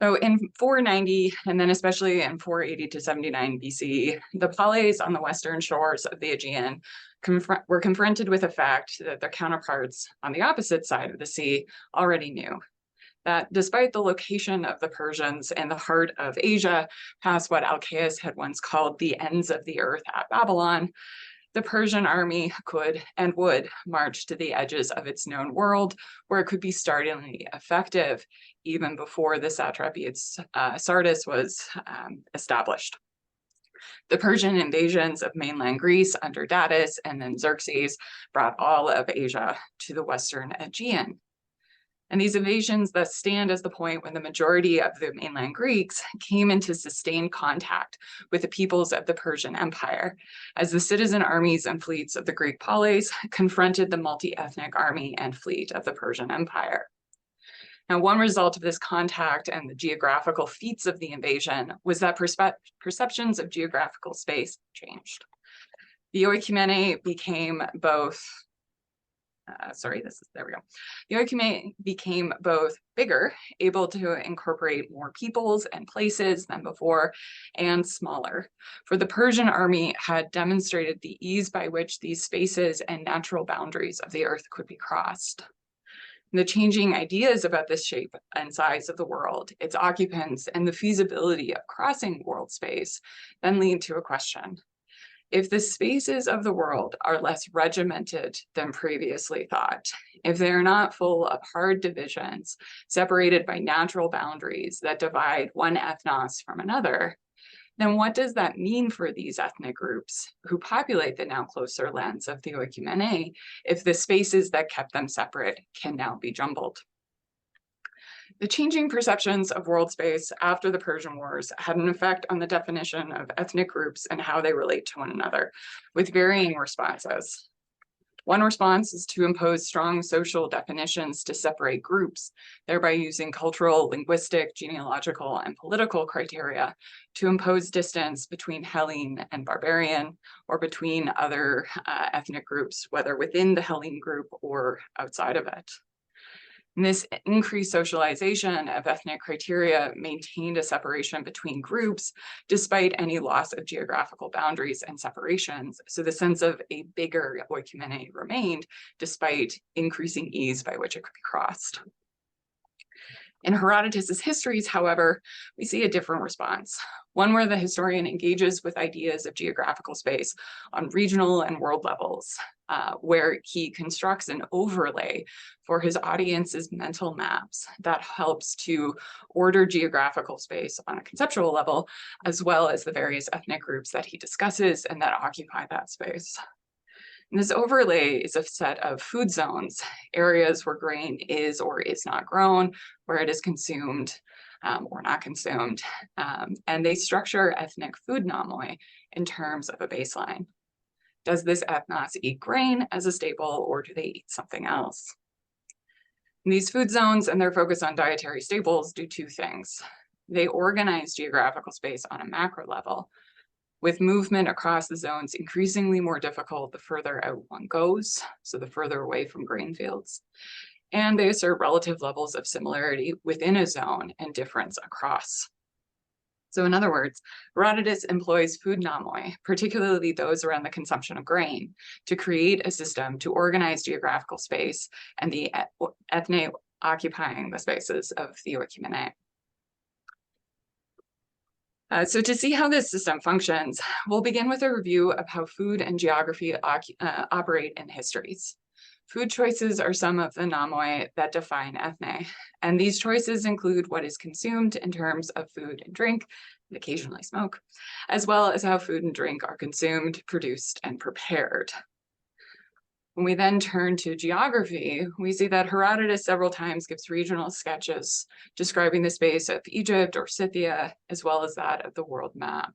So in 490, and then especially in 480 to 79 BC, the Polis on the western shores of the Aegean were confronted with a fact that their counterparts on the opposite side of the sea already knew. That despite the location of the Persians in the heart of Asia, past what Alcaeus had once called the ends of the earth at Babylon, the Persian army could and would march to the edges of its known world, where it could be startlingly effective, even before the satrapy Sardis was established. The Persian invasions of mainland Greece under Datis and then Xerxes brought all of Asia to the Western Aegean. And these invasions thus stand as the point when the majority of the mainland Greeks came into sustained contact with the peoples of the Persian Empire, as the citizen armies and fleets of the Greek polis confronted the multi-ethnic army and fleet of the Persian Empire. Now, one result of this contact and the geographical feats of the invasion was that perceptions of geographical space changed. The oikumene became both The oikumene became both bigger, able to incorporate more peoples and places than before, and smaller. For the Persian army had demonstrated the ease by which these spaces and natural boundaries of the earth could be crossed. And the changing ideas about the shape and size of the world, its occupants, and the feasibility of crossing world space then lead to a question. If the spaces of the world are less regimented than previously thought, if they are not full of hard divisions separated by natural boundaries that divide one ethnos from another, then what does that mean for these ethnic groups who populate the now closer lands of the oikumene if the spaces that kept them separate can now be jumbled? The changing perceptions of world space after the Persian Wars had an effect on the definition of ethnic groups and how they relate to one another, with varying responses. One response is to impose strong social definitions to separate groups, thereby using cultural, linguistic, genealogical, and political criteria to impose distance between Hellene and barbarian, or between other ethnic groups, whether within the Hellene group or outside of it. And this increased socialization of ethnic criteria maintained a separation between groups despite any loss of geographical boundaries and separations. So the sense of a bigger oikumene remained despite increasing ease by which it could be crossed. In Herodotus's Histories, however, we see a different response, one where the historian engages with ideas of geographical space on regional and world levels, where he constructs an overlay for his audience's mental maps that helps to order geographical space on a conceptual level, as well as the various ethnic groups that he discusses and that occupy that space. And this overlay is a set of food zones, areas where grain is or is not grown, where it is consumed or not consumed, and they structure ethnic food nomoi in terms of a baseline. Does this ethnos eat grain as a staple, or do they eat something else? And these food zones and their focus on dietary staples do two things. They organize geographical space on a macro level, with movement across the zones increasingly more difficult the further out one goes, so the further away from grain fields. And they assert relative levels of similarity within a zone and difference across. So in other words, Herodotus employs food nomoi, particularly those around the consumption of grain, to create a system to organize geographical space and the ethne occupying the spaces of the oikumene. So to see how this system functions, we'll begin with a review of how food and geography operate in histories. Food choices are some of the nomoi that define ethne, and these choices include what is consumed in terms of food and drink, and occasionally smoke, as well as how food and drink are consumed, produced, and prepared. When we then turn to geography, we see that Herodotus several times gives regional sketches describing the space of Egypt or Scythia, as well as that of the world map.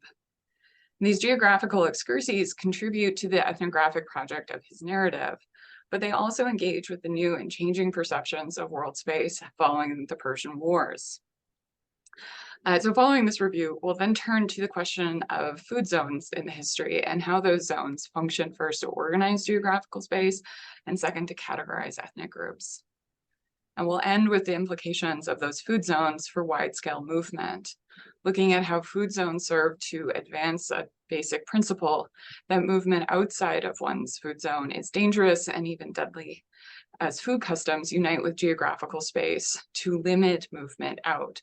And these geographical excursions contribute to the ethnographic project of his narrative, but they also engage with the new and changing perceptions of world space following the Persian Wars. So following this review, we'll then turn to the question of food zones in the history and how those zones function first to organize geographical space and second to categorize ethnic groups. And we'll end with the implications of those food zones for wide-scale movement, looking at how food zones serve to advance a basic principle that movement outside of one's food zone is dangerous and even deadly, as food customs unite with geographical space to limit movement out.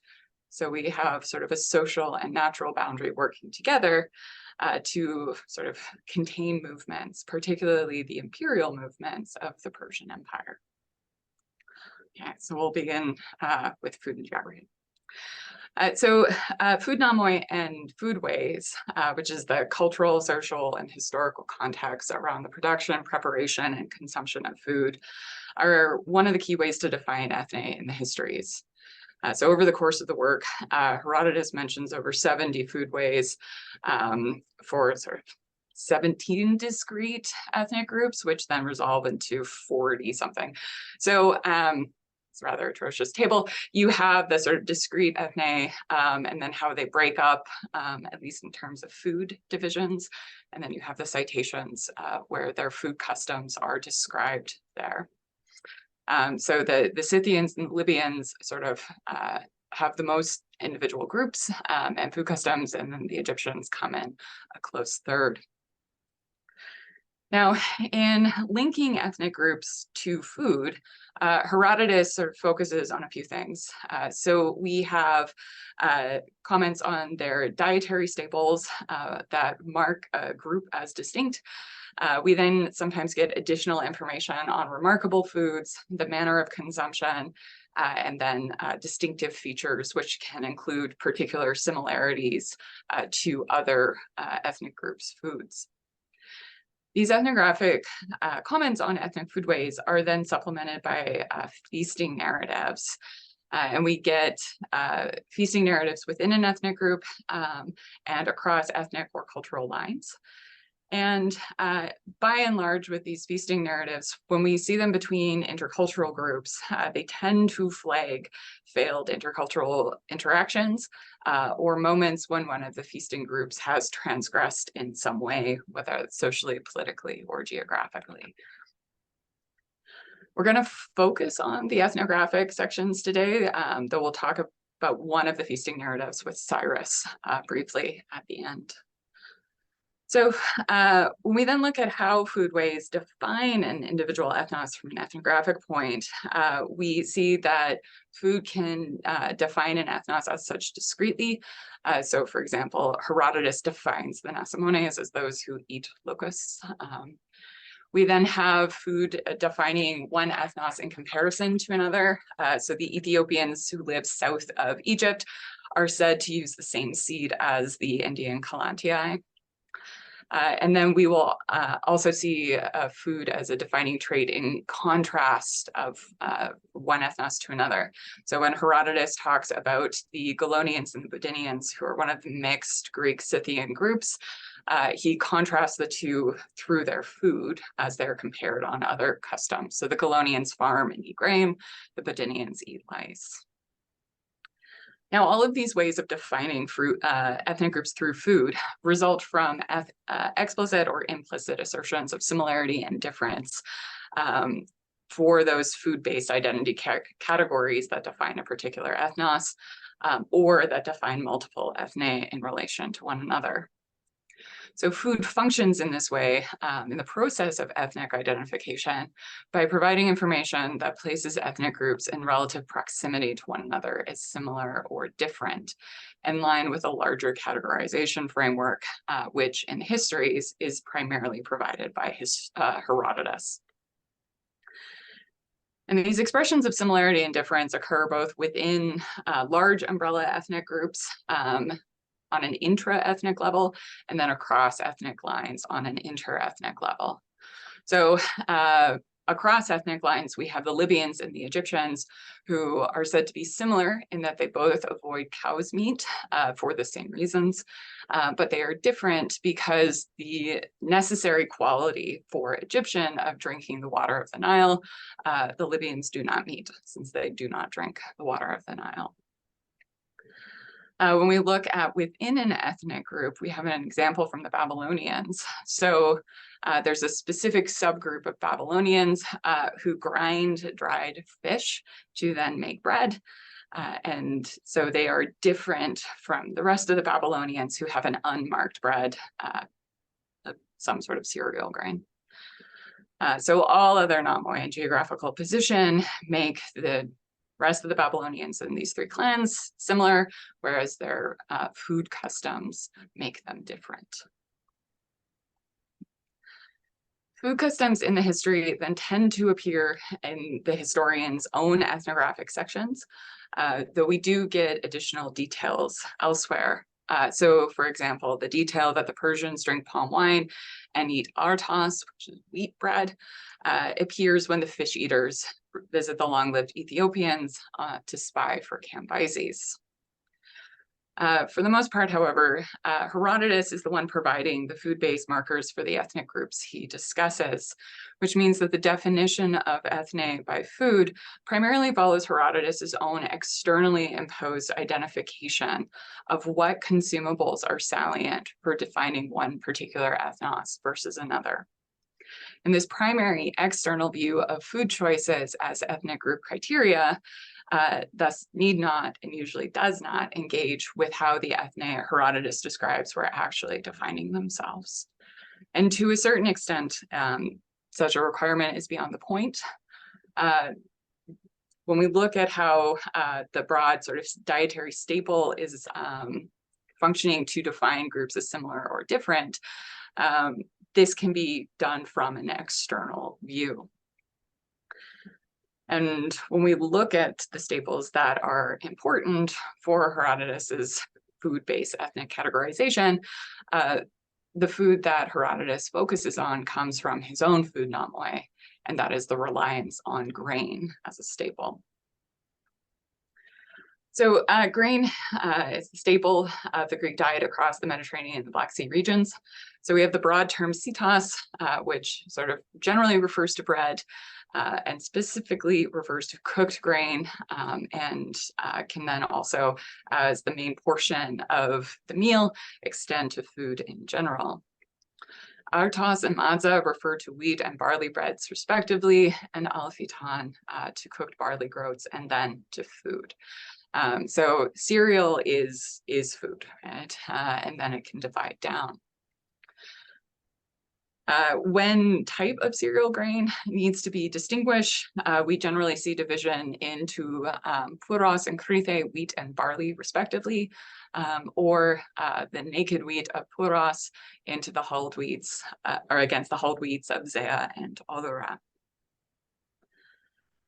So we have sort of a social and natural boundary working together to sort of contain movements, particularly the imperial movements of the Persian Empire. Okay, so we'll begin with food and geography. Food nomoi and foodways, which is the cultural, social, and historical context around the production, preparation, and consumption of food, are one of the key ways to define ethne in the histories. So over the course of the work, Herodotus mentions over 70 foodways for sort of 17 discrete ethnic groups, which then resolve into 40 something. So it's a rather atrocious table. You have the sort of discrete ethne and then how they break up, at least in terms of food divisions. And then you have the citations where their food customs are described there. So the Scythians and Libyans sort of have the most individual groups and food customs, and then the Egyptians come in a close third. Now, in linking ethnic groups to food, Herodotus sort of focuses on a few things. So we have comments on their dietary staples that mark a group as distinct. We then sometimes get additional information on remarkable foods, the manner of consumption, and then distinctive features, which can include particular similarities to other ethnic groups' foods. These ethnographic comments on ethnic foodways are then supplemented by feasting narratives. And we get feasting narratives within an ethnic group and across ethnic or cultural lines. And by and large, with these feasting narratives, when we see them between intercultural groups, they tend to flag failed intercultural interactions or moments when one of the feasting groups has transgressed in some way, whether it's socially, politically, or geographically. We're going to focus on the ethnographic sections today, though we'll talk about one of the feasting narratives with Cyrus briefly at the end. So when we then look at how foodways define an individual ethnos from an ethnographic point, we see that food can define an ethnos as such discretely. So for example, Herodotus defines the Nasamones as those who eat locusts. We then have food defining one ethnos in comparison to another. So the Ethiopians who live south of Egypt are said to use the same seed as the Indian Kalantii. And then we will also see food as a defining trait in contrast of one ethnos to another. So when Herodotus talks about the Golonians and the Budinians, who are one of the mixed Greek-Scythian groups, he contrasts the two through their food as they're compared on other customs. So the Golonians farm and eat grain, the Budinians eat lice. Now, all of these ways of defining ethnic groups through food result from explicit or implicit assertions of similarity and difference for those food-based identity categories that define a particular ethnos or that define multiple ethne in relation to one another. So food functions in this way in the process of ethnic identification by providing information that places ethnic groups in relative proximity to one another as similar or different, in line with a larger categorization framework, which in histories is primarily provided by Herodotus. And these expressions of similarity and difference occur both within large umbrella ethnic groups on an intra-ethnic level, and then across ethnic lines on an inter-ethnic level. So across ethnic lines, we have the Libyans and the Egyptians, who are said to be similar in that they both avoid cow's meat for the same reasons, but they are different because the necessary quality for Egyptian of drinking the water of the Nile, the Libyans do not meet, since they do not drink the water of the Nile. When we look at within an ethnic group, we have an example from the Babylonians. So there's a specific subgroup of Babylonians who grind dried fish to then make bread. And so they are different from the rest of the Babylonians who have an unmarked bread, some sort of cereal grain. So all other nomoi and geographical position make the rest of the Babylonians in these three clans similar, whereas their food customs make them different. Food customs in the history then tend to appear in the historian's own ethnographic sections, though we do get additional details elsewhere. So, for example, the detail that the Persians drink palm wine and eat artos, which is wheat bread, appears when the fish eaters visit the long-lived Ethiopians to spy for Cambyses. For the most part, however, Herodotus is the one providing the food-based markers for the ethnic groups he discusses, which means that the definition of ethne by food primarily follows Herodotus's own externally imposed identification of what consumables are salient for defining one particular ethnos versus another. And this primary external view of food choices as ethnic group criteria thus need not and usually does not engage with how the ethne Herodotus describes were actually defining themselves. And to a certain extent, such a requirement is beyond the point. When we look at how the broad sort of dietary staple is functioning to define groups as similar or different, this can be done from an external view. And when we look at the staples that are important for Herodotus's food-based ethnic categorization, the food that Herodotus focuses on comes from his own food nomoi, and that is the reliance on grain as a staple. So grain is the staple of the Greek diet across the Mediterranean and the Black Sea regions. So we have the broad term sitos, which sort of generally refers to bread and specifically refers to cooked grain and can then also, as the main portion of the meal, extend to food in general. Artos and matzah refer to wheat and barley breads respectively, and alphiton to cooked barley groats and then to food. So cereal is food, right? And then it can divide down. When type of cereal grain needs to be distinguished, we generally see division into puros and krithe, wheat and barley respectively, or the naked wheat of puros into the hulled wheats, or against the hulled wheats of zea and odora.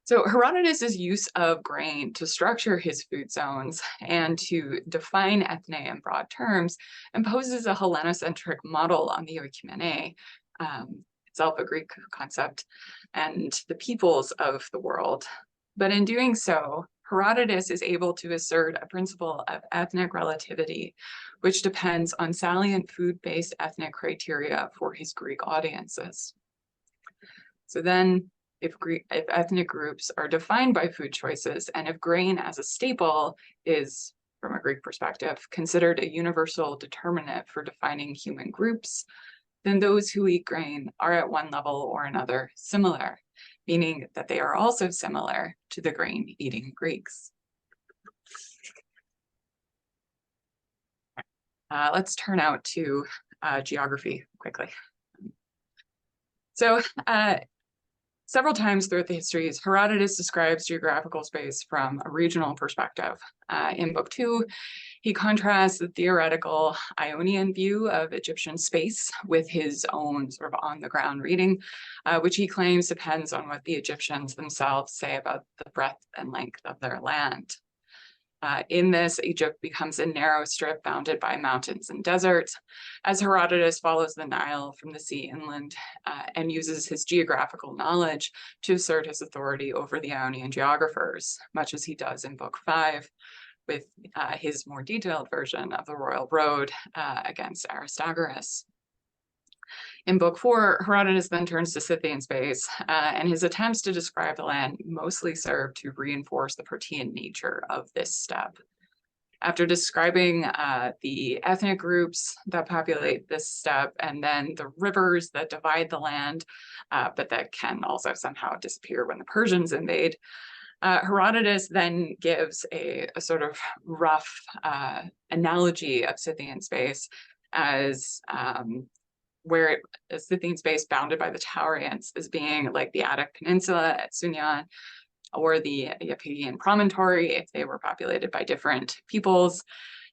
So Herodotus's use of grain to structure his food zones and to define ethne in broad terms imposes a Hellenocentric model on the oikoumene, itself a Greek concept, and the peoples of the world. But in doing so, Herodotus is able to assert a principle of ethnic relativity, which depends on salient food-based ethnic criteria for his Greek audiences. So then, if ethnic groups are defined by food choices, and if grain as a staple is, from a Greek perspective, considered a universal determinant for defining human groups, then those who eat grain are at one level or another similar, meaning that they are also similar to the grain-eating Greeks. Let's turn out to geography quickly. So several times throughout the histories, Herodotus describes geographical space from a regional perspective. In Book 2, he contrasts the theoretical Ionian view of Egyptian space with his own sort of on-the-ground reading, which he claims depends on what the Egyptians themselves say about the breadth and length of their land. In this, Egypt becomes a narrow strip bounded by mountains and deserts, as Herodotus follows the Nile from the sea inland and uses his geographical knowledge to assert his authority over the Ionian geographers, much as he does in Book 5 with his more detailed version of the royal road against Aristogoras. In Book 4, Herodotus then turns to Scythian space, and his attempts to describe the land mostly serve to reinforce the protean nature of this step. After describing the ethnic groups that populate this steppe and then the rivers that divide the land, but that can also somehow disappear when the Persians invade, Herodotus then gives a sort of rough analogy of Scythian space as where Scythian space bounded by the Taurians as being like the Attic Peninsula at Sunion, or the Iapygian promontory if they were populated by different peoples.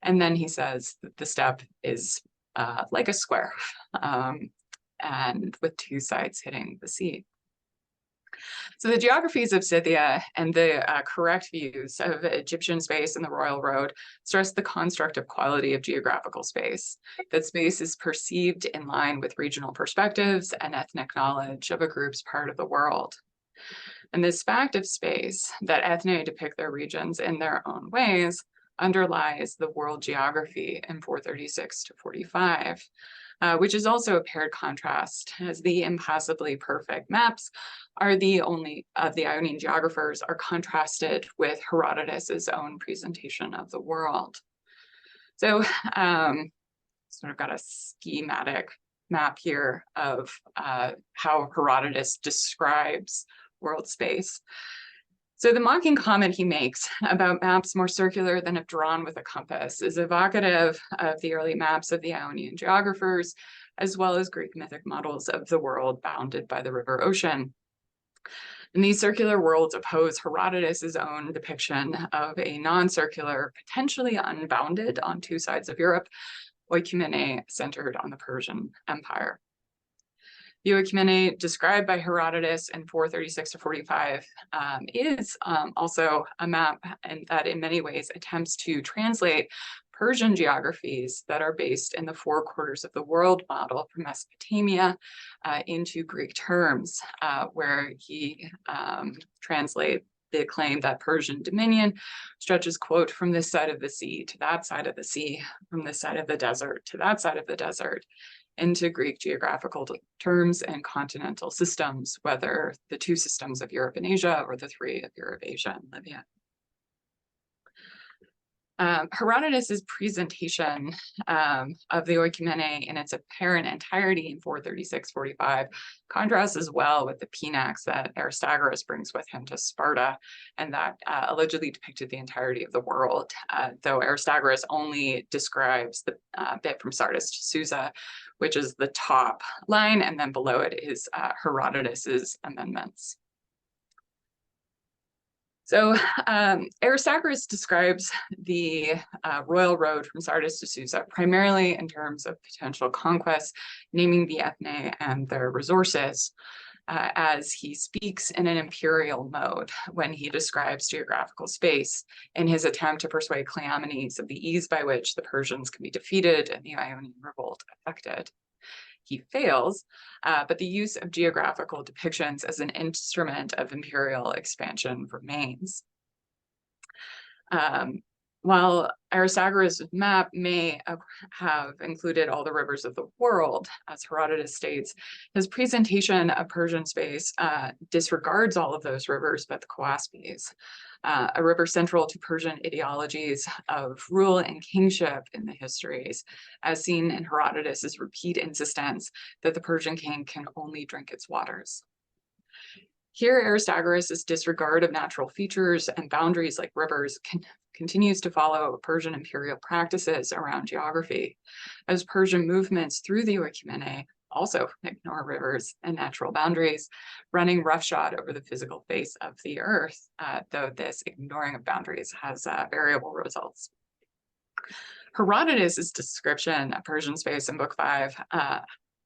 And then he says that the steppe is like a square, and with two sides hitting the sea. So the geographies of Scythia and the correct views of Egyptian space and the Royal Road stress the constructive quality of geographical space, that space is perceived in line with regional perspectives and ethnic knowledge of a group's part of the world. And this fact of space, that ethne depict their regions in their own ways, underlies the world geography in 436 to 45, which is also a paired contrast, as the impossibly perfect maps are the only of the Ionian geographers are contrasted with Herodotus's own presentation of the world. So sort of got a schematic map here of how Herodotus describes world space. So the mocking comment he makes about maps more circular than if drawn with a compass is evocative of the early maps of the Ionian geographers, as well as Greek mythic models of the world bounded by the river ocean. And these circular worlds oppose Herodotus's own depiction of a non-circular, potentially unbounded on two sides of Europe, oikumene centered on the Persian Empire. The oikumene described by Herodotus in 436 to 45 is also a map and that in many ways attempts to translate Persian geographies that are based in the four quarters of the world model from Mesopotamia into Greek terms, where he translates the claim that Persian dominion stretches, quote, from this side of the sea to that side of the sea, from this side of the desert to that side of the desert, into Greek geographical terms and continental systems, whether the two systems of Europe and Asia or the three of Europe, Asia, and Libya. Herodotus's presentation of the oikumene in its apparent entirety in 436-45 contrasts as well with the pinax that Aristagoras brings with him to Sparta, and that allegedly depicted the entirety of the world, though Aristagoras only describes the bit from Sardis to Susa, which is the top line, and then below it is Herodotus's amendments. So Aristagoras describes the royal road from Sardis to Susa primarily in terms of potential conquests, naming the ethne and their resources, as he speaks in an imperial mode when he describes geographical space in his attempt to persuade Cleomenes of the ease by which the Persians can be defeated and the Ionian revolt effected. He fails, but the use of geographical depictions as an instrument of imperial expansion remains. While Aristagoras' map may have included all the rivers of the world, as Herodotus states, his presentation of Persian space disregards all of those rivers but the Caspians, a river central to Persian ideologies of rule and kingship in the histories, as seen in Herodotus's repeat insistence that the Persian king can only drink its waters. Here, Aristagoras' disregard of natural features and boundaries like rivers continues to follow Persian imperial practices around geography, as Persian movements through the oikumene also ignore rivers and natural boundaries, running roughshod over the physical face of the earth, though this ignoring of boundaries has variable results. Herodotus' description of Persian space in Book 5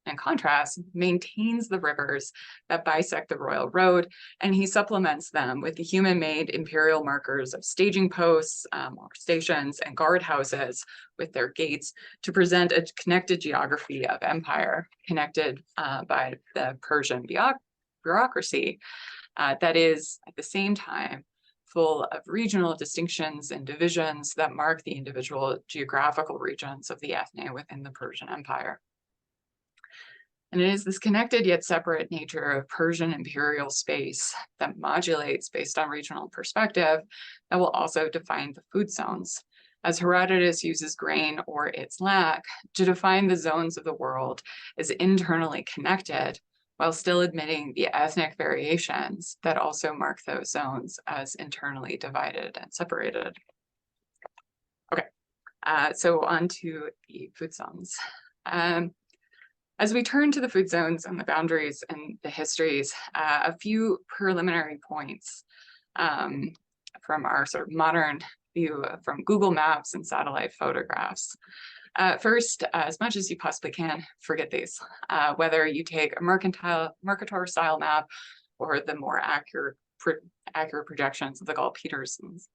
in contrast, maintains the rivers that bisect the royal road, and he supplements them with the human-made imperial markers of staging posts, or stations, and guardhouses with their gates to present a connected geography of empire, connected by the Persian bureaucracy that is, at the same time, full of regional distinctions and divisions that mark the individual geographical regions of the ethne within the Persian Empire. And it is this connected yet separate nature of Persian imperial space that modulates based on regional perspective that will also define the food zones, as Herodotus uses grain or its lack to define the zones of the world as internally connected, while still admitting the ethnic variations that also mark those zones as internally divided and separated. Okay, so on to the food zones. As we turn to the food zones and the boundaries and the histories, a few preliminary points from our sort of modern view from Google Maps and satellite photographs. First, as much as you possibly can, forget these. Whether you take a Mercator style map or the more accurate projections of the Gall-Petersons.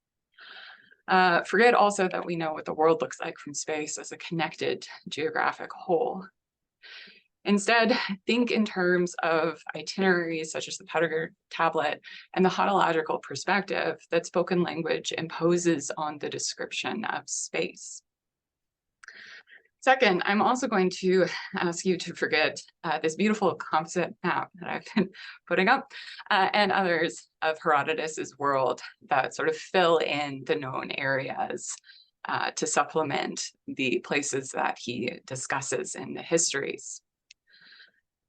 Forget also that we know what the world looks like from space as a connected geographic whole. Instead, think in terms of itineraries such as the Pettigrew tablet and the hodological perspective that spoken language imposes on the description of space. Second, I'm also going to ask you to forget this beautiful composite map that I've been putting up and others of Herodotus's world that sort of fill in the known areas to supplement the places that he discusses in the histories.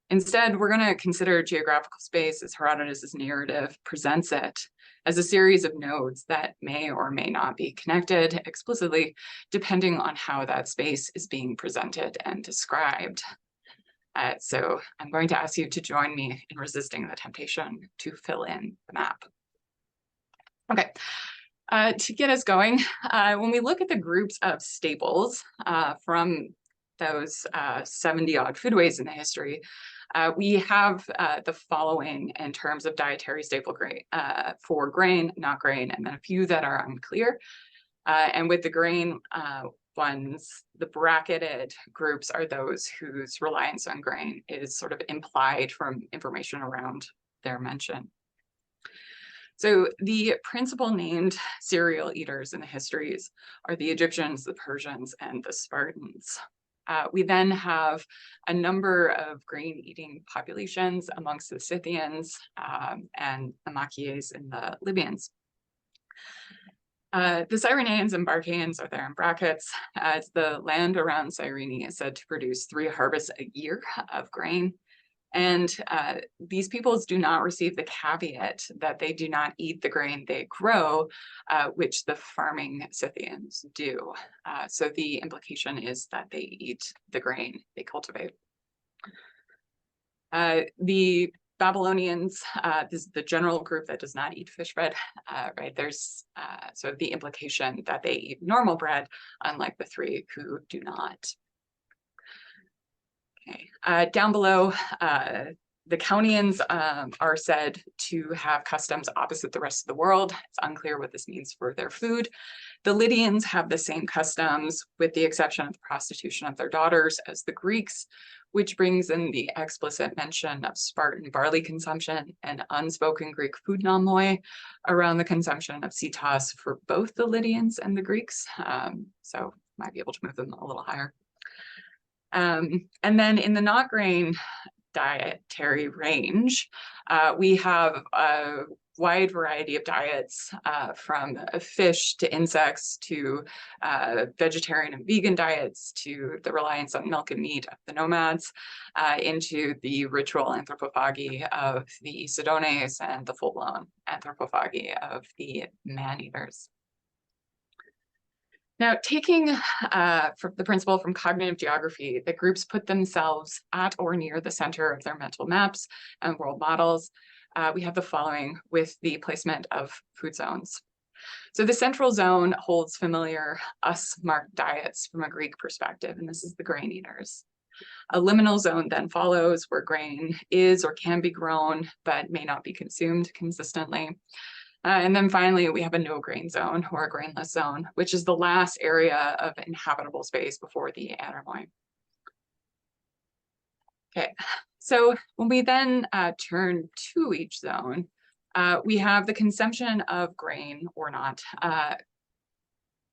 Instead, we're going to consider geographical space as Herodotus's narrative presents it as a series of nodes that may or may not be connected explicitly, depending on how that space is being presented and described. So I'm going to ask you to join me in resisting the temptation to fill in the map. Okay, to get us going, when we look at the groups of staples from those 70-odd foodways in the history, we have the following in terms of dietary staple grain for grain, not grain, and then a few that are unclear. And with the grain ones, the bracketed groups are those whose reliance on grain is sort of implied from information around their mention. So the principal named cereal eaters in the histories are the Egyptians, the Persians, and the Spartans. We then have a number of grain-eating populations amongst the Scythians and the Machias and the Libyans. The Cyrenaeans and Barcaeans are there in brackets, as the land around Cyrene is said to produce 3 harvests a year of grain. And these peoples do not receive the caveat that they do not eat the grain they grow, which the farming Scythians do. So the implication is that they eat the grain they cultivate. The Babylonians, this is the general group that does not eat fish bread, right? There's so the implication that they eat normal bread, unlike the 3 who do not. Okay. Down below, the Caunians are said to have customs opposite the rest of the world. It's unclear what this means for their food. The Lydians have the same customs, with the exception of the prostitution of their daughters, as the Greeks, which brings in the explicit mention of Spartan barley consumption and unspoken Greek food nomoi around the consumption of sitas for both the Lydians and the Greeks. So might be able to move them a little higher. And then in the not grain dietary range, we have a wide variety of diets from fish to insects to vegetarian and vegan diets to the reliance on milk and meat of the nomads into the ritual anthropophagy of the Sidones and the full-blown anthropophagy of the man-eaters. Now, taking from the principle from cognitive geography that groups put themselves at or near the center of their mental maps and world models, we have the following with the placement of food zones. So the central zone holds familiar us-marked diets from a Greek perspective, and this is the grain eaters. A liminal zone then follows where grain is or can be grown, but may not be consumed consistently. And then finally, we have a no grain zone or a grainless zone, which is the last area of inhabitable space before the anomoi. Okay, so when we then turn to each zone, we have the consumption of grain or not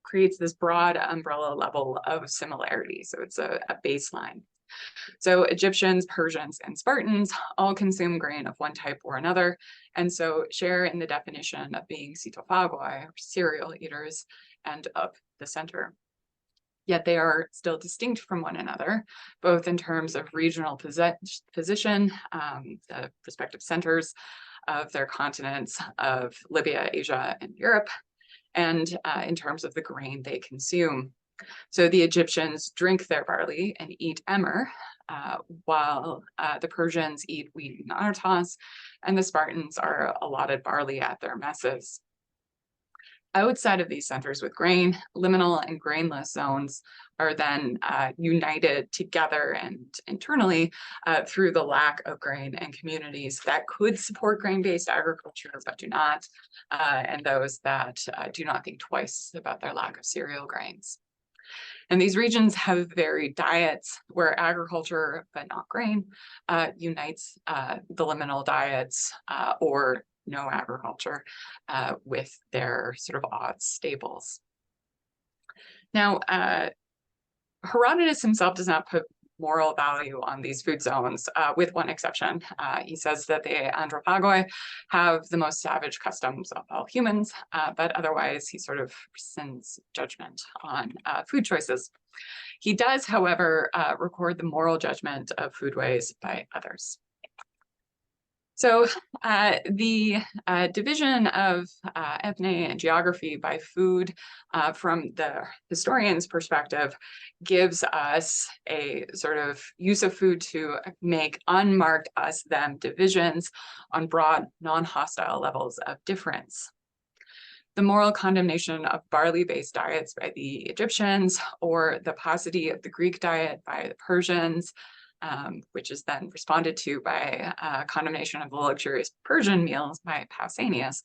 creates this broad umbrella level of similarity. So it's a baseline. So Egyptians, Persians, and Spartans all consume grain of one type or another, and so share in the definition of being sitophagoi, or cereal eaters, and of the center. Yet they are still distinct from one another, both in terms of regional position, the respective centers of their continents of Libya, Asia, and Europe, and in terms of the grain they consume. So the Egyptians drink their barley and eat emmer, while the Persians eat wheat and artos, and the Spartans are allotted barley at their messes. Outside of these centers with grain, liminal and grainless zones are then united together and internally through the lack of grain and communities that could support grain-based agriculture but do not, and those that do not think twice about their lack of cereal grains. And these regions have varied diets where agriculture, but not grain, unites the liminal diets or no agriculture with their sort of odd staples. Now, Herodotus himself does not put moral value on these food zones, with one exception. He says that the anthropagoi have the most savage customs of all humans, but otherwise he sort of rescinds judgment on food choices. He does, however, record the moral judgment of foodways by others. So the division of ethne and geography by food from the historian's perspective gives us a sort of use of food to make unmarked us-them divisions on broad, non-hostile levels of difference. The moral condemnation of barley-based diets by the Egyptians, or the paucity of the Greek diet by the Persians, which is then responded to by condemnation of the luxurious Persian meals by Pausanias,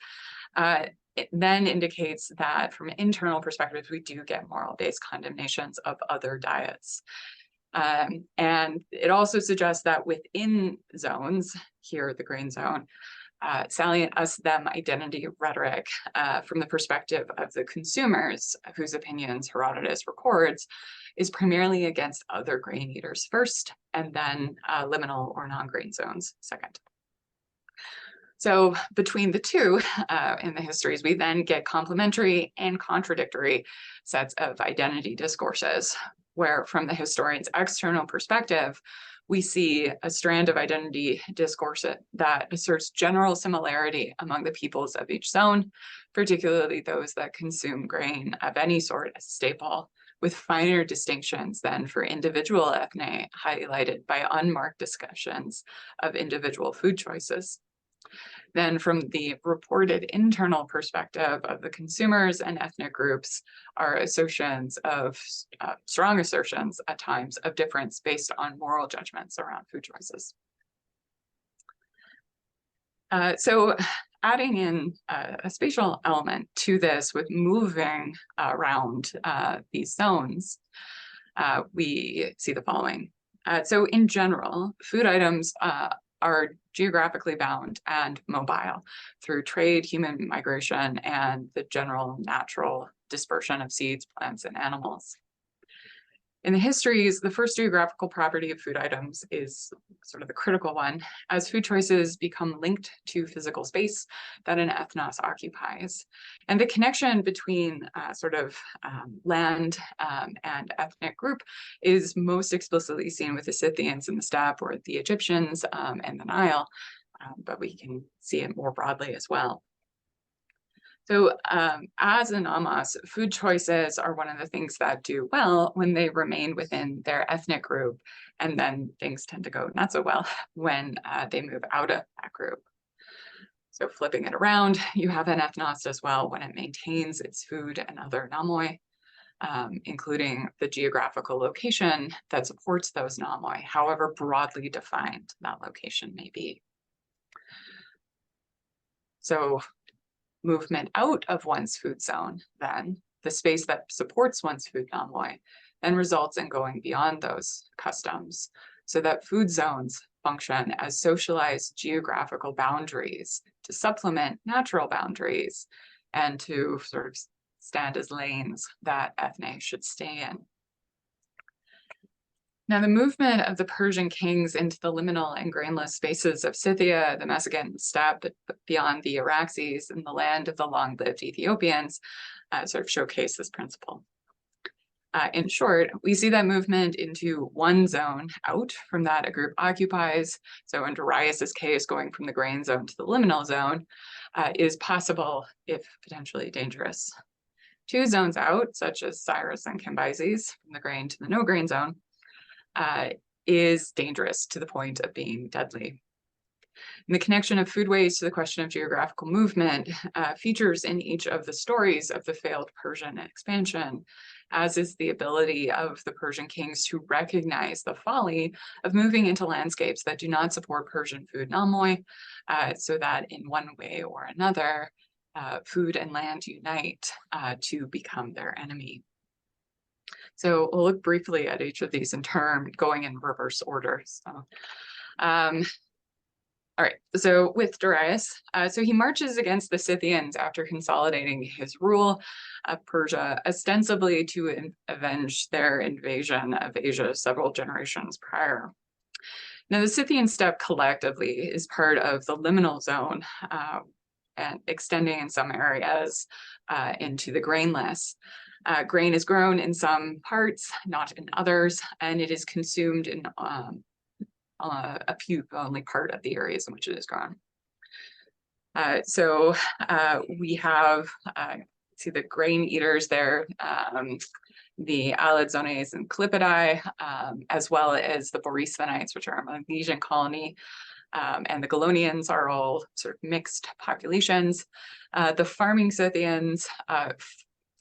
it then indicates that from internal perspectives, we do get moral-based condemnations of other diets. And it also suggests that within zones, here the grain zone, salient us-them identity rhetoric from the perspective of the consumers, whose opinions Herodotus records, is primarily against other grain eaters first, and then liminal or non-grain zones second. So between the two in the histories, we then get complementary and contradictory sets of identity discourses, where from the historian's external perspective, we see a strand of identity discourse that asserts general similarity among the peoples of each zone, particularly those that consume grain of any sort as a staple, with finer distinctions than for individual ethne highlighted by unmarked discussions of individual food choices. Then from the reported internal perspective of the consumers and ethnic groups are assertions of, strong assertions at times of difference based on moral judgments around food choices. So adding in a spatial element to this with moving around these zones, we see the following. So in general, food items are geographically bound and mobile through trade, human migration, and the general natural dispersion of seeds, plants, and animals. In the histories, the first geographical property of food items is sort of the critical one, as food choices become linked to physical space that an ethnos occupies. And the connection between land and ethnic group is most explicitly seen with the Scythians in the steppe, or the Egyptians and the Nile, but we can see it more broadly as well. So as a nomos, food choices are one of the things that do well when they remain within their ethnic group, and then things tend to go not so well when they move out of that group. So flipping it around, you have an ethnos as well when it maintains its food and other nomoi, including the geographical location that supports those nomoi, however broadly defined that location may be. So movement out of one's food zone, then, the space that supports one's food nomoi, then results in going beyond those customs, so that food zones function as socialized geographical boundaries to supplement natural boundaries and to sort of stand as lanes that ethne should stay in. Now, the movement of the Persian kings into the liminal and grainless spaces of Scythia, the Mesogeian steppe, beyond the Araxes, and the land of the long-lived Ethiopians sort of showcase this principle. In short, we see that movement into one zone out from that a group occupies. So in Darius's case, going from the grain zone to the liminal zone is possible if potentially dangerous. Two zones out, such as Cyrus and Cambyses, from the grain to the no grain zone, is dangerous to the point of being deadly. And the connection of foodways to the question of geographical movement features in each of the stories of the failed Persian expansion, as is the ability of the Persian kings to recognize the folly of moving into landscapes that do not support Persian food nomoi, so that in one way or another, food and land unite to become their enemy. So we'll look briefly at each of these in turn, going in reverse order. So, all right, so with Darius, so he marches against the Scythians after consolidating his rule of Persia, ostensibly to avenge their invasion of Asia several generations prior. Now, the Scythian steppe collectively is part of the liminal zone and extending in some areas into the grainless. Grain is grown in some parts, not in others, and it is consumed in a few only part of the areas in which it is grown. So we have, see the grain eaters there, the Allozones and Callipygi, as well as the Borysthenites, which are a Magnesian colony, and the Galonians are all sort of mixed populations. The farming Scythians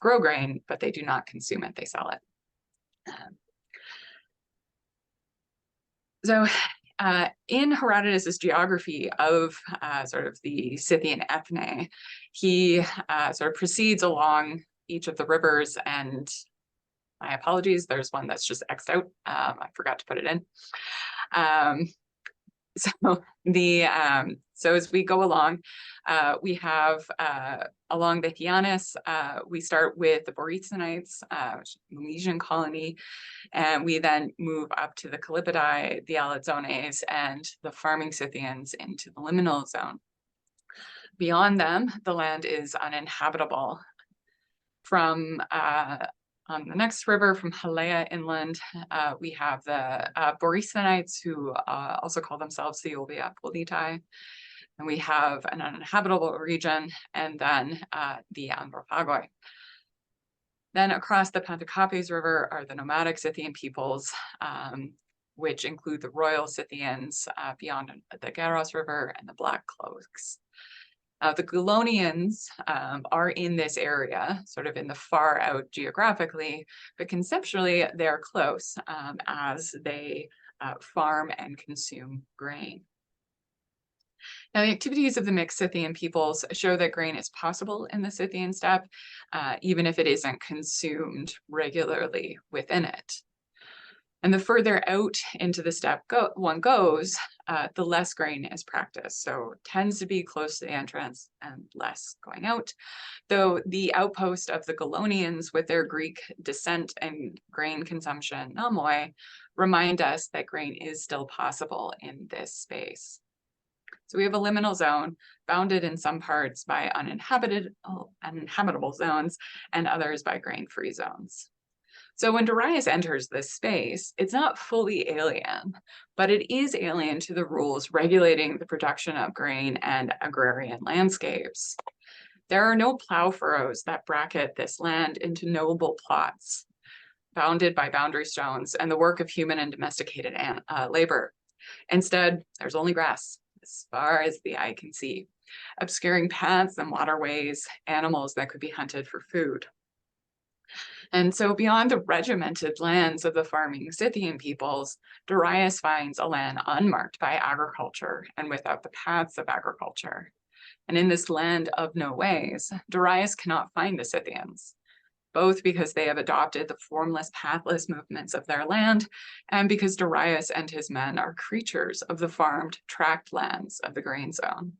grow grain, but they do not consume it, they sell it. So in Herodotus's geography of sort of the Scythian ethne, he sort of proceeds along each of the rivers, and my apologies, there's one that's just X'd out. I forgot to put it in. So as we go along, we have along the Hyannis, we start with the Borysthenites, Milesian colony, and we then move up to the Callipygi, the Allozones, and the farming Scythians into the liminal zone. Beyond them, the land is uninhabitable. From on the next river, from Halea inland, we have the Borysthenites, who also call themselves the Olbia Politae. And we have an uninhabitable region, and then the Androphagoi. Then across the Pantocopes River are the nomadic Scythian peoples, which include the royal Scythians beyond the Garos River and the Black Cloaks. The Galonians are in this area, sort of in the far out geographically, but conceptually they're close as they farm and consume grain. Now, the activities of the mixed Scythian peoples show that grain is possible in the Scythian steppe, even if it isn't consumed regularly within it. And the further out into the steppe one goes, the less grain is practiced. So it tends to be close to the entrance and less going out. Though the outpost of the Galonians with their Greek descent and grain consumption, nomoi, remind us that grain is still possible in this space. So we have a liminal zone bounded in some parts by uninhabitable zones and others by grain-free zones. So when Darius enters this space, it's not fully alien, but it is alien to the rules regulating the production of grain and agrarian landscapes. There are no plow furrows that bracket this land into knowable plots, bounded by boundary stones and the work of human and domesticated labor. Instead, there's only grass, as far as the eye can see, obscuring paths and waterways, animals that could be hunted for food. And so beyond the regimented lands of the farming Scythian peoples, Darius finds a land unmarked by agriculture and without the paths of agriculture. And in this land of no ways, Darius cannot find the Scythians, both because they have adopted the formless, pathless movements of their land, and because Darius and his men are creatures of the farmed, tract lands of the grain zone.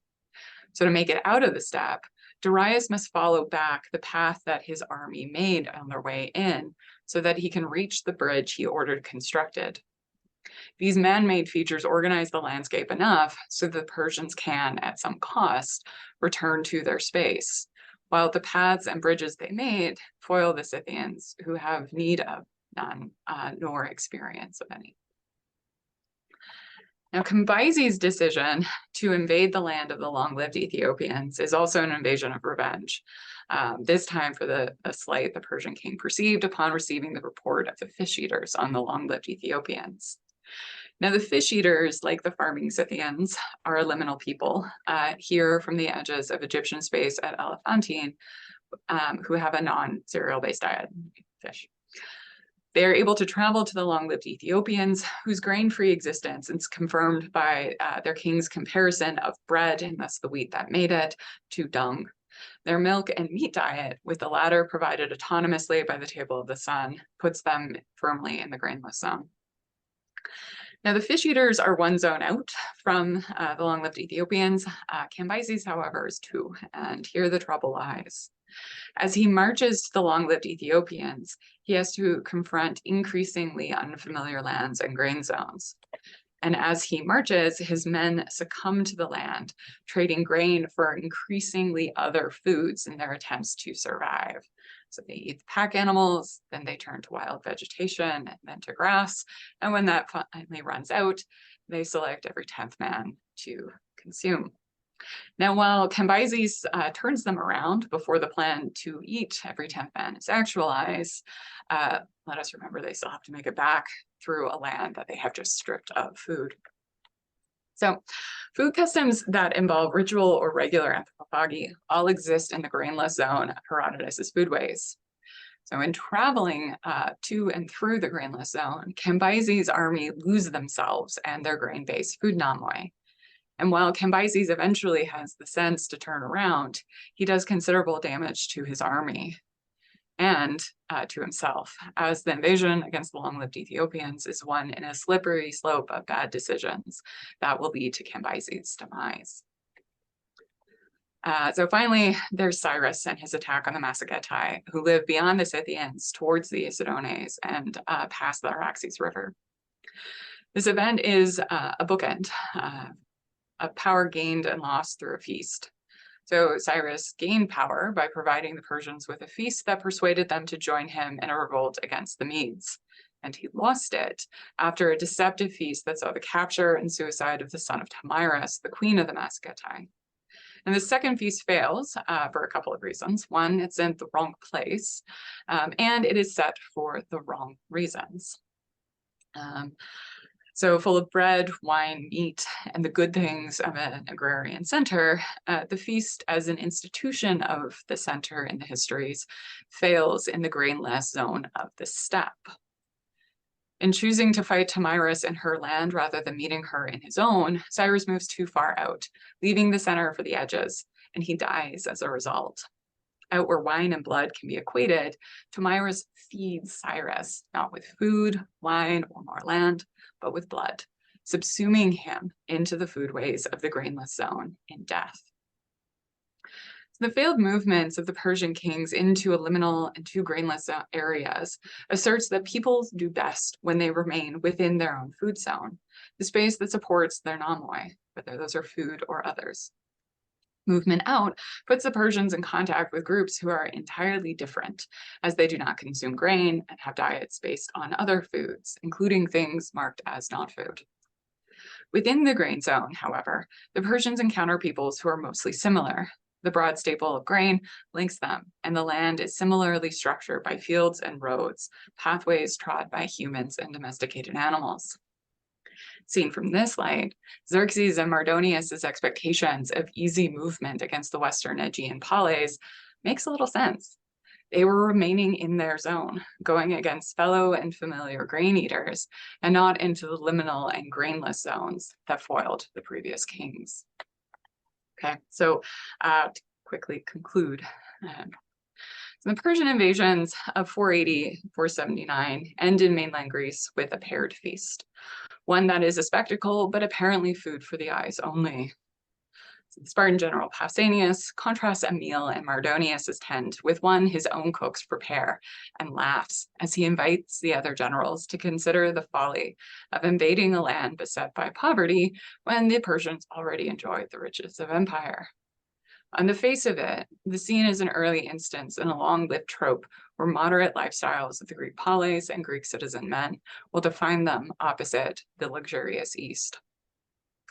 So to make it out of the steppe, Darius must follow back the path that his army made on their way in so that he can reach the bridge he ordered constructed. These man-made features organize the landscape enough so the Persians can, at some cost, return to their space, while the paths and bridges they made foil the Scythians, who have need of none, nor experience of any. Now, Cambyses' decision to invade the land of the long-lived Ethiopians is also an invasion of revenge, this time for the slight the Persian king perceived upon receiving the report of the fish eaters on the long-lived Ethiopians. Now, the fish eaters, like the farming Scythians, are a liminal people here from the edges of Egyptian space at Elephantine, who have a non-cereal-based diet, fish. They are able to travel to the long-lived Ethiopians, whose grain-free existence is confirmed by their king's comparison of bread, and thus the wheat that made it, to dung. Their milk and meat diet, with the latter provided autonomously by the table of the sun, puts them firmly in the grainless zone. Now, the fish eaters are one zone out from the long-lived Ethiopians. Cambyses, however, is two, and here the trouble lies. As he marches to the long-lived Ethiopians, he has to confront increasingly unfamiliar lands and grain zones. And as he marches, his men succumb to the land, trading grain for increasingly other foods in their attempts to survive. So they eat the pack animals, then they turn to wild vegetation, and then to grass. And when that finally runs out, they select every 10th man to consume. Now, while Cambyses turns them around before the plan to eat every 10th man is actualized, let us remember they still have to make it back through a land that they have just stripped of food. So food customs that involve ritual or regular anthropophagy all exist in the grainless zone of Herodotus's foodways. So in traveling to and through the grainless zone, Cambyses' army lose themselves and their grain-based food nomoi. And while Cambyses eventually has the sense to turn around, he does considerable damage to his army and to himself, as the invasion against the long-lived Ethiopians is one in a slippery slope of bad decisions that will lead to Cambyses' demise. So finally, there's Cyrus and his attack on the Massagetae, who live beyond the Scythians towards the Isidones and past the Araxes River. This event is a bookend of power gained and lost through a feast. So Cyrus gained power by providing the Persians with a feast that persuaded them to join him in a revolt against the Medes. And he lost it after a deceptive feast that saw the capture and suicide of the son of Thamyris, the queen of the Massagetae. And the second feast fails for a couple of reasons. One, it's in the wrong place, and it is set for the wrong reasons. So full of bread, wine, meat, and the good things of an agrarian center, the feast as an institution of the center in the histories fails in the grainless zone of the steppe. In choosing to fight Thamyris in her land rather than meeting her in his own, Cyrus moves too far out, leaving the center for the edges, and he dies as a result. Out where wine and blood can be equated, Thamyris feeds Cyrus, not with food, wine, or more land, but with blood, subsuming him into the foodways of the grainless zone in death. The failed movements of the Persian kings into a liminal and two grainless areas asserts that peoples do best when they remain within their own food zone, the space that supports their nomoi, whether those are food or others. Movement out puts the Persians in contact with groups who are entirely different, as they do not consume grain and have diets based on other foods, including things marked as not food. Within the grain zone, however, the Persians encounter peoples who are mostly similar. The broad staple of grain links them, and the land is similarly structured by fields and roads, pathways trod by humans and domesticated animals. Seen from this light, Xerxes and Mardonius's expectations of easy movement against the Western Aegean Palais makes a little sense. They were remaining in their zone, going against fellow and familiar grain eaters, and not into the liminal and grainless zones that foiled the previous kings. Okay, so to quickly conclude, the Persian invasions of 480, 479 end in mainland Greece with a paired feast, one that is a spectacle, but apparently food for the eyes only. So the Spartan general Pausanias contrasts a meal in Mardonius's tent with one his own cooks prepare, and laughs as he invites the other generals to consider the folly of invading a land beset by poverty when the Persians already enjoyed the riches of empire. On the face of it, the scene is an early instance in a long-lived trope where moderate lifestyles of the Greek polis and Greek citizen men will define them opposite the luxurious East.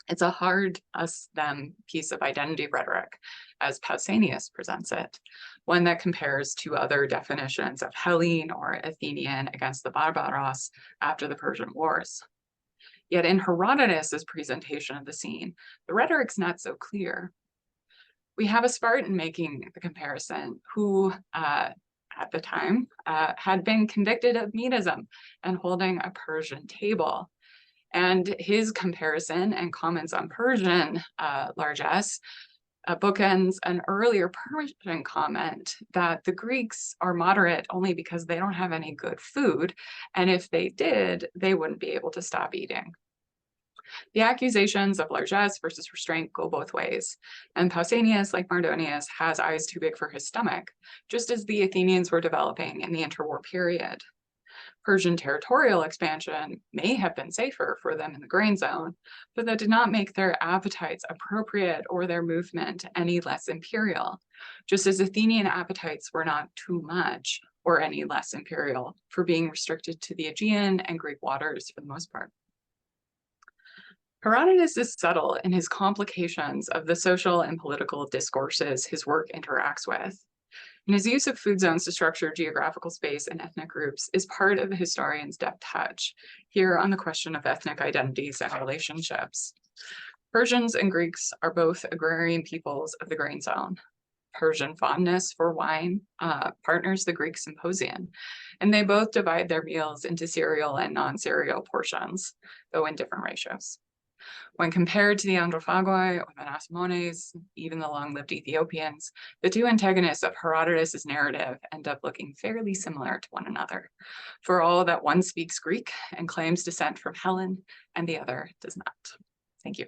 It's a hard us-them piece of identity rhetoric, as Pausanias presents it, one that compares to other definitions of Hellene or Athenian against the Barbaros after the Persian Wars. Yet in Herodotus's presentation of the scene, the rhetoric's not so clear. We have a Spartan making the comparison who, at the time, had been convicted of Medism and holding a Persian table. And his comparison and comments on Persian largesse bookends an earlier Persian comment that the Greeks are moderate only because they don't have any good food, and if they did, they wouldn't be able to stop eating. The accusations of largesse versus restraint go both ways, and Pausanias, like Mardonius, has eyes too big for his stomach, just as the Athenians were developing in the interwar period. Persian territorial expansion may have been safer for them in the grain zone, but that did not make their appetites appropriate or their movement any less imperial, just as Athenian appetites were not too much or any less imperial for being restricted to the Aegean and Greek waters for the most part. Herodotus is subtle in his complications of the social and political discourses his work interacts with. And his use of food zones to structure geographical space and ethnic groups is part of the historian's deft touch here on the question of ethnic identities and relationships. Persians and Greeks are both agrarian peoples of the grain zone. Persian fondness for wine partners the Greek symposium, and they both divide their meals into cereal and non-cereal portions, though in different ratios. When compared to the Androphagoi or the Nasamones, even the long-lived Ethiopians, the two antagonists of Herodotus's narrative end up looking fairly similar to one another, for all that one speaks Greek and claims descent from Helen, and the other does not. Thank you.